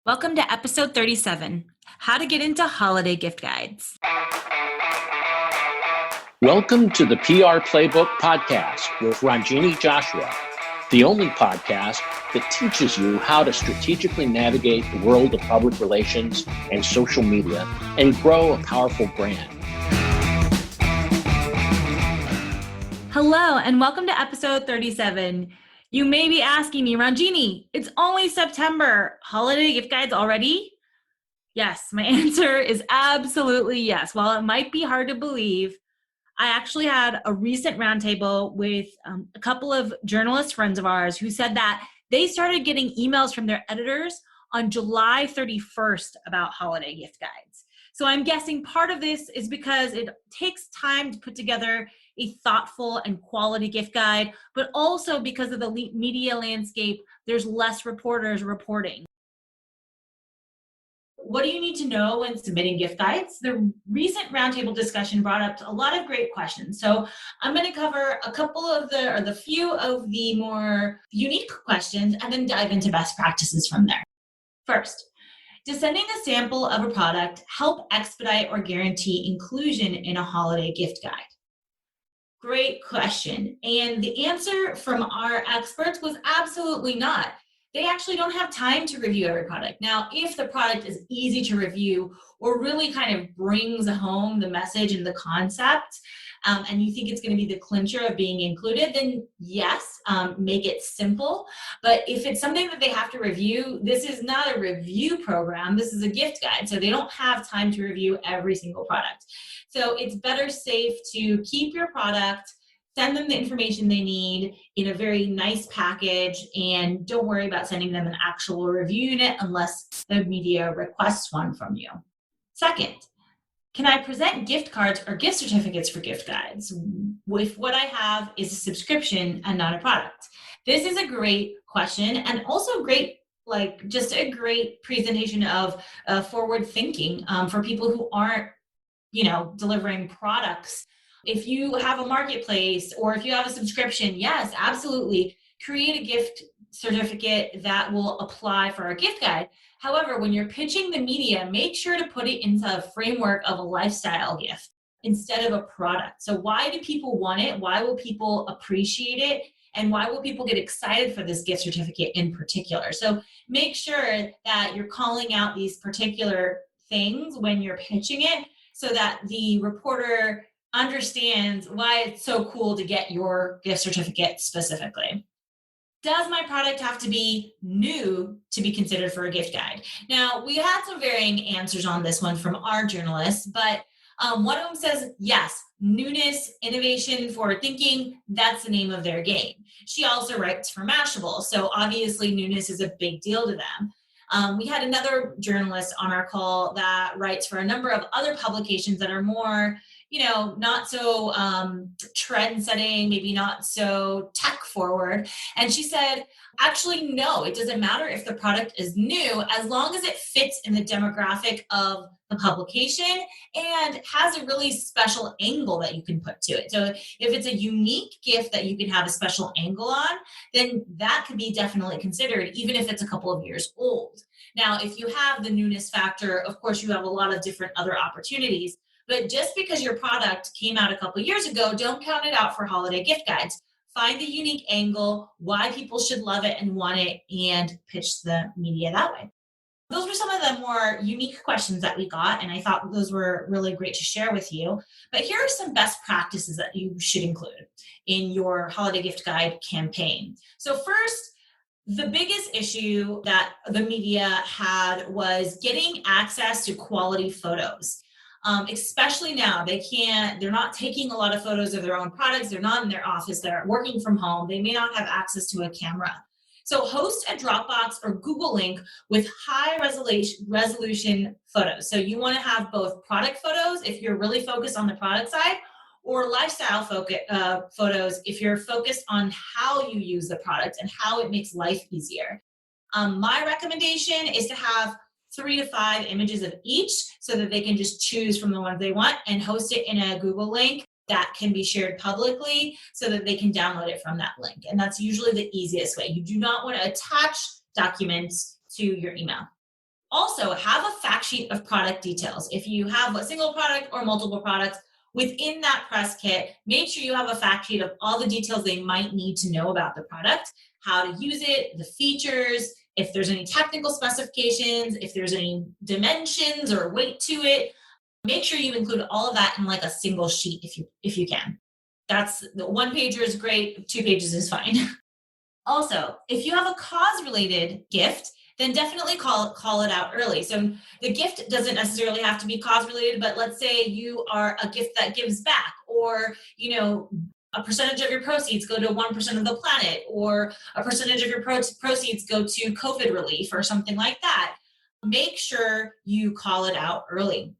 Welcome to episode 37, How to Get into Holiday Gift Guides. Welcome to the PR Playbook Podcast with Ranjini Joshua, the only podcast that teaches you how to strategically navigate the world of public relations and social media and grow a powerful brand. Hello, and welcome to episode 37. You may be asking me, Ranjini, it's only September. Holiday gift guides already? Yes, my answer is absolutely yes. While it might be hard to believe, I actually had a recent roundtable with a couple of journalist friends of ours who said that they started getting emails from their editors on July 31st about holiday gift guides. So I'm guessing part of this is because it takes time to put together a thoughtful and quality gift guide, but also because of the media landscape, there's less reporters reporting. What do you need to know when submitting gift guides? The recent roundtable discussion brought up a lot of great questions. So I'm going to cover a couple of the few of the more unique questions and then dive into best practices from there. First, does sending a sample of a product help expedite or guarantee inclusion in a holiday gift guide? Great question. And the answer from our experts was absolutely not. They actually don't have time to review every product. Now, if the product is easy to review or really kind of brings home the message and the concept, and you think it's going to be the clincher of being included, then yes, make it simple. But if it's something that they have to review, this is not a review program. This is a gift guide. So they don't have time to review every single product. So it's better safe to keep your product, send them the information they need in a very nice package, and don't worry about sending them an actual review unit unless the media requests one from you. Second, can I present gift cards or gift certificates for gift guides if what I have is a subscription and not a product? This is a great question and also great, just a great presentation of forward thinking for people who aren't, delivering products. If you have a marketplace or if you have a subscription, yes, absolutely. Create a gift certificate that will apply for a gift guide. However, when you're pitching the media, make sure to put it into a framework of a lifestyle gift instead of a product. So why do people want it? Why will people appreciate it? And why will people get excited for this gift certificate in particular? So make sure that you're calling out these particular things when you're pitching it so that the reporter understands why it's so cool to get your gift certificate specifically. Does my product have to be new to be considered for a gift guide? Now, we had some varying answers on this one from our journalists, but one of them says, yes, newness, innovation, forward thinking, that's the name of their game. She also writes for Mashable, so obviously newness is a big deal to them. We had another journalist on our call that writes for a number of other publications that are more, not so trend setting, maybe not so tech forward. And she said, actually, no, it doesn't matter if the product is new, as long as it fits in the demographic of the publication and has a really special angle that you can put to it. So if it's a unique gift that you can have a special angle on, then that could be definitely considered, even if it's a couple of years old. Now, if you have the newness factor, of course, you have a lot of different other opportunities. But just because your product came out a couple years ago, don't count it out for holiday gift guides. Find the unique angle, why people should love it and want it, and pitch the media that way. Those were some of the more unique questions that we got, and I thought those were really great to share with you. But here are some best practices that you should include in your holiday gift guide campaign. So first, the biggest issue that the media had was getting access to quality photos. Especially now, they're not taking a lot of photos of their own products. They're not in their office. They're working from home. They may not have access to a camera. So host a Dropbox or Google link with high resolution photos. So you want to have both product photos if you're really focused on the product side, or lifestyle photos if you're focused on how you use the product and how it makes life easier. My recommendation is to have 3 to 5 images of each so that they can just choose from the ones they want and host it in a Google link that can be shared publicly so that they can download it from that link. And that's usually the easiest way. You do not want to attach documents to your email. Also, have a fact sheet of product details. If you have a single product or multiple products within that press kit, make sure you have a fact sheet of all the details they might need to know about the product, how to use it, the features, if there's any technical specifications, if there's any dimensions or weight to it. Make sure you include all of that in like a single sheet if you can. That's the one pager is great, 2 pages is fine. Also, if you have a cause related gift, then definitely call it out early. So the gift doesn't necessarily have to be cause related, but let's say you are a gift that gives back, or a percentage of your proceeds go to 1% of the planet, or a percentage of your proceeds go to COVID relief or something like that. Make sure you call it out early.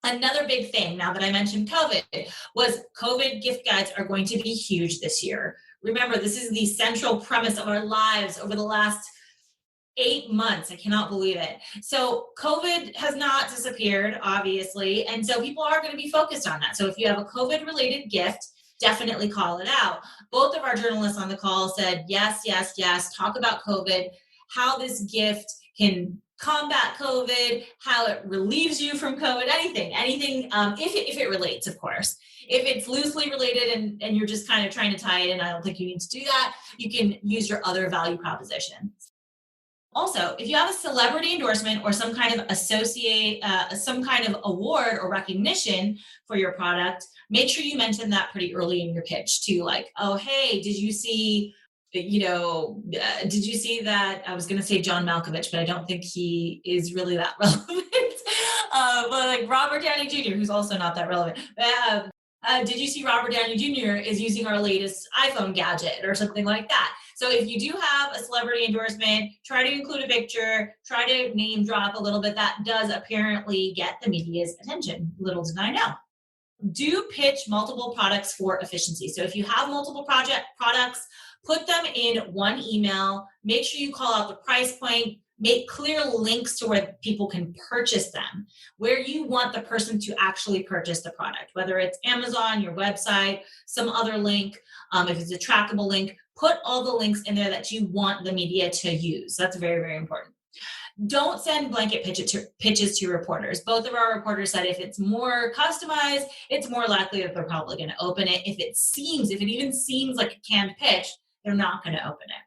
Another big thing, now that I mentioned COVID, was COVID gift guides are going to be huge this year. Remember, this is the central premise of our lives over the last 8 months. I cannot believe it. So COVID has not disappeared, obviously. And so people are going to be focused on that. So if you have a COVID related gift, definitely call it out. Both of our journalists on the call said, yes, yes, yes, talk about COVID, how this gift can combat COVID, how it relieves you from COVID, anything, if it relates, of course. If it's loosely related and you're just kind of trying to tie it in, I don't think you need to do that. You can use your other value propositions. Also, if you have a celebrity endorsement or some kind of some kind of award or recognition for your product, make sure you mention that pretty early in your pitch too. Like, oh, hey, did you see that? I was going to say John Malkovich, but I don't think he is really that relevant. But like Robert Downey Jr., who's also not that relevant. Did you see Robert Downey Jr. is using our latest iPhone gadget or something like that? So if you do have a celebrity endorsement, try to include a picture, try to name drop a little bit. That does apparently get the media's attention. Little did I know. Do pitch multiple products for efficiency. So if you have multiple products, put them in one email. Make sure you call out the price point. Make clear links to where people can purchase them, where you want the person to actually purchase the product, whether it's Amazon, your website, some other link. If it's a trackable link, put all the links in there that you want the media to use. That's very, very important. Don't send blanket pitches to reporters. Both of our reporters said if it's more customized, it's more likely that they're probably going to open it. If it even seems like a canned pitch, they're not going to open it.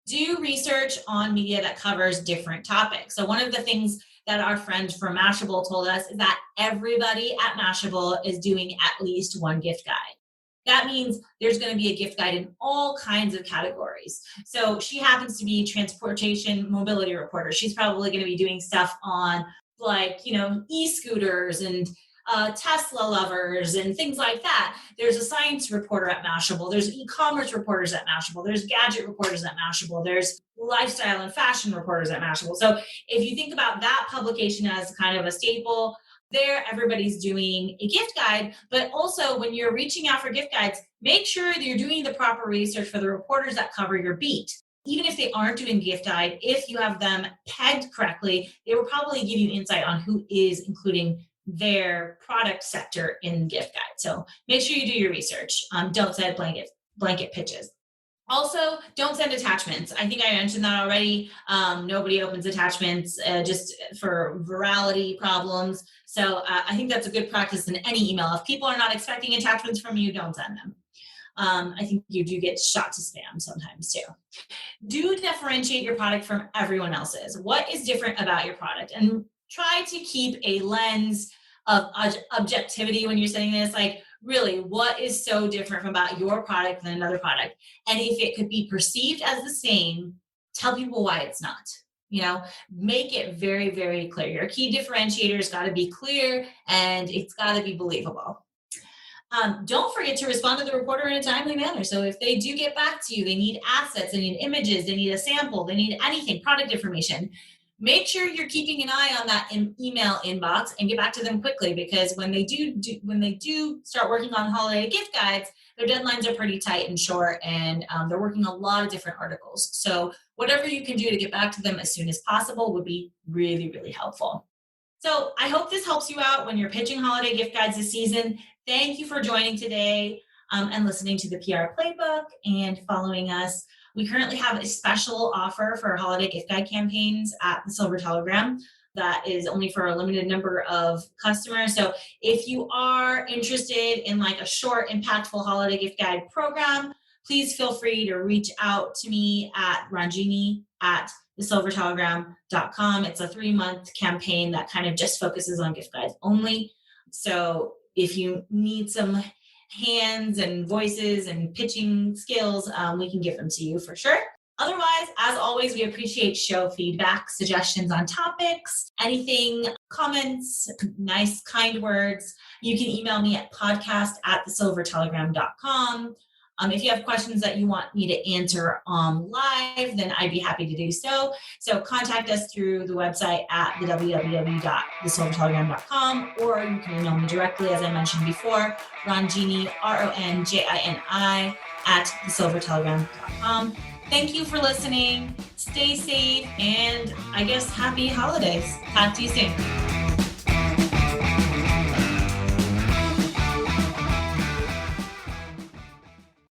Do research on media that covers different topics. So one of the things that our friend from Mashable told us is that everybody at Mashable is doing at least one gift guide. That means there's going to be a gift guide in all kinds of categories. So she happens to be transportation mobility reporter. She's probably going to be doing stuff on e-scooters and Tesla lovers and things like that. There's a science reporter at Mashable. There's e-commerce reporters at Mashable. There's gadget reporters at Mashable. There's lifestyle and fashion reporters at Mashable. So if you think about that publication as kind of a staple, there everybody's doing a gift guide. But also when you're reaching out for gift guides, make sure that you're doing the proper research for the reporters that cover your beat. Even if they aren't doing gift guide, if you have them pegged correctly, they will probably give you insight on who is including their product sector in gift guide. So make sure you do your research. Don't send blanket pitches. Also, don't send attachments. I think I mentioned that already. Nobody opens attachments just for virality problems. So I think that's a good practice in any email. If people are not expecting attachments from you, don't send them. I think you do get shot to spam sometimes too. Do differentiate your product from everyone else's. What is different about your product? And try to keep a lens of objectivity when you're saying this, like really what is so different about your product than another product? And if it could be perceived as the same, tell people why it's not. Make it very, very clear. Your key differentiator's got to be clear and it's got to be believable. Don't forget to respond to the reporter in a timely manner. So if they do get back to you, they need assets, they need images, they need a sample, they need anything, product information. Make sure you're keeping an eye on that email inbox and get back to them quickly, because when they do start working on holiday gift guides, their deadlines are pretty tight and short, and they're working a lot of different articles. So whatever you can do to get back to them as soon as possible would be really, really helpful. So I hope this helps you out when you're pitching holiday gift guides this season. Thank you for joining today and listening to the PR Playbook and following us. We currently have a special offer for holiday gift guide campaigns at the Silver Telegram that is only for a limited number of customers. So if you are interested in like a short, impactful holiday gift guide program, please feel free to reach out to me at ranjini@thesilvertelegram.com. It's a 3-month campaign that kind of just focuses on gift guides only. So if you need some hands and voices and pitching skills, we can give them to you for sure. Otherwise, as always, we appreciate show feedback, suggestions on topics, anything, comments, nice, kind words. You can email me at podcast@thesilvertelegram.com. If you have questions that you want me to answer live, then I'd be happy to do so. So contact us through the website at www.thesilvertelegram.com, or you can email me directly, as I mentioned before, Ronjini, RONJINI, @thesilvertelegram.com. Thank you for listening. Stay safe, and I guess happy holidays. Talk to you soon.